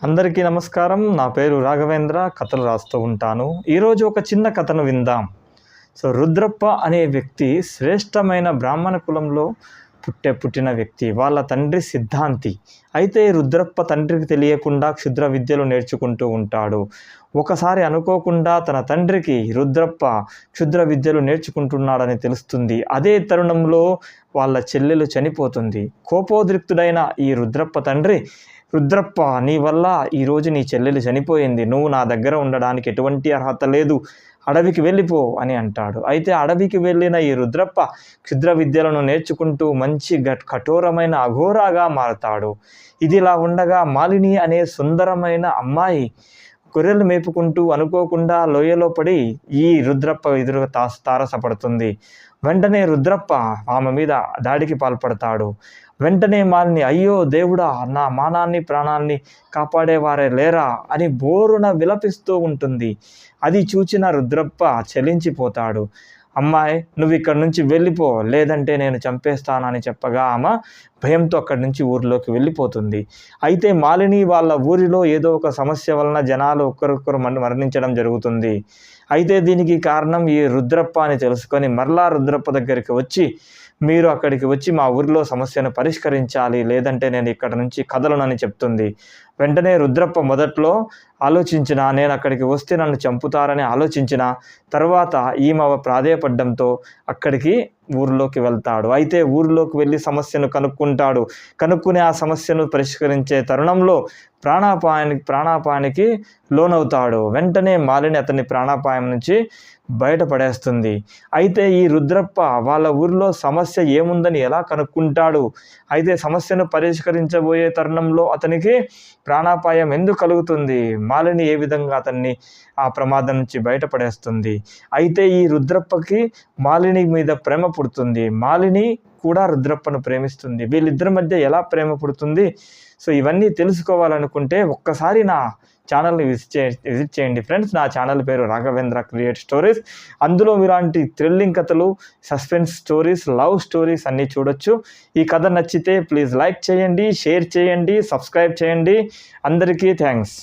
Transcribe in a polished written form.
అందరికీ నమస్కారం. నా పేరు రాఘవేంద్ర. కథలు రాస్తూ ఉంటాను. ఈరోజు ఒక చిన్న కథను విందాం. రుద్రప్ప అనే వ్యక్తి శ్రేష్టమైన బ్రాహ్మణ కులంలో పుట్టిన వ్యక్తి. వాళ్ళ తండ్రి సిద్ధాంతి. అయితే రుద్రప్ప తండ్రికి తెలియకుండా క్షుద్ర విద్యలు నేర్చుకుంటూ ఉంటాడు. ఒకసారి అనుకోకుండా తన తండ్రికి రుద్రప్ప క్షుద్ర విద్యలు నేర్చుకుంటున్నాడని తెలుస్తుంది. అదే తరుణంలో వాళ్ళ చెల్లెలు చనిపోతుంది. కోపోద్రిక్తుడైన ఈ రుద్రప్ప తండ్రి, రుద్రప్ప, నీ వల్ల ఈరోజు నీ చెల్లెలు చనిపోయింది. నువ్వు నా దగ్గర ఉండడానికి ఎటువంటి అర్హత లేదు. అడవికి వెళ్ళిపో అని అంటాడు. అయితే అడవికి వెళ్ళిన ఈ రుద్రప్ప క్షుద్ర విద్యలను నేర్చుకుంటూ మంచి కఠోరమైన అఘోరాగా మారతాడు. ఇదిలా ఉండగా మాలిని అనే సుందరమైన అమ్మాయి గొర్రెలు మేపుకుంటూ అనుకోకుండా లోయలో పడి ఈ రుద్రప్ప ఎదురుగా తారసపడుతుంది. వెంటనే రుద్రప్ప ఆమె మీద దాడికి పాల్పడతాడు. వెంటనే మాలిని, అయ్యో దేవుడా, నా మానాన్ని ప్రాణాన్ని కాపాడేవారే లేరా అని బోరున విలపిస్తూ ఉంటుంది. అది చూచిన రుద్రప్ప చలించిపోతాడు. అమ్మాయి, నువ్వు ఇక్కడి నుంచి వెళ్ళిపో, లేదంటే నేను చంపేస్తానని చెప్పగా ఆమె భయంతో అక్కడి నుంచి ఊరిలోకి వెళ్ళిపోతుంది. అయితే మాలిని వాళ్ళ ఊరిలో ఏదో ఒక సమస్య వలన జనాలు ఒక్కరొక్కరు మరణించడం జరుగుతుంది. అయితే దీనికి కారణం ఈ రుద్రప్ప అని తెలుసుకొని మరలా రుద్రప్ప దగ్గరికి వచ్చి, మీరు అక్కడికి వచ్చి మా ఊరిలో సమస్యను పరిష్కరించాలి, లేదంటే నేను ఇక్కడ నుంచి కదలనని చెప్తుంది. వెంటనే రుద్రప్ప మొదట్లో ఆలోచించిన, నేను అక్కడికి వస్తే నన్ను చంపుతారని ఆలోచించిన తర్వాత ఈమె ప్రాధేయపడ్డంతో అక్కడికి ఊరిలోకి వెళ్తాడు. అయితే ఊరిలోకి వెళ్ళి సమస్యను కనుక్కుని ఆ సమస్యను పరిష్కరించే తరుణంలో ప్రాణాపాయానికి లోనవుతాడు. వెంటనే మాలిని అతని ప్రాణాపాయం నుంచి బయటపడేస్తుంది. అయితే ఈ రుద్రప్ప వాళ్ళ ఊరిలో సమస్య ఏముందని ఎలా కనుక్కుంటాడు? అయితే సమస్యను పరిష్కరించబోయే తరుణంలో అతనికి ప్రాణాపాయం ఎందుకు కలుగుతుంది? మాలిని ఏ విధంగా అతన్ని ఆ ప్రమాదం నుంచి బయటపడేస్తుంది? అయితే ఈ రుద్రప్పకి మాలిని మీద ప్రేమ పుడుతుంది. మాలిని కూడా రుద్రప్పను ప్రేమిస్తుంది. వీళ్ళిద్దరి మధ్య ఎలా ప్రేమ పుడుతుంది? ఇవన్నీ తెలుసుకోవాలనుకుంటే ఒక్కసారి నా ఛానల్ని విజిట్ చేయండి ఫ్రెండ్స్. నా ఛానల్ పేరు రాఘవేంద్ర క్రియేట్ స్టోరీస్. అందులో ఇలాంటి థ్రిల్లింగ్ కథలు, సస్పెన్స్ స్టోరీస్, లవ్ స్టోరీస్ అన్నీ చూడొచ్చు. ఈ కథ నచ్చితే ప్లీజ్ లైక్ చేయండి, షేర్ చేయండి, సబ్స్క్రైబ్ చేయండి. అందరికీ థ్యాంక్స్.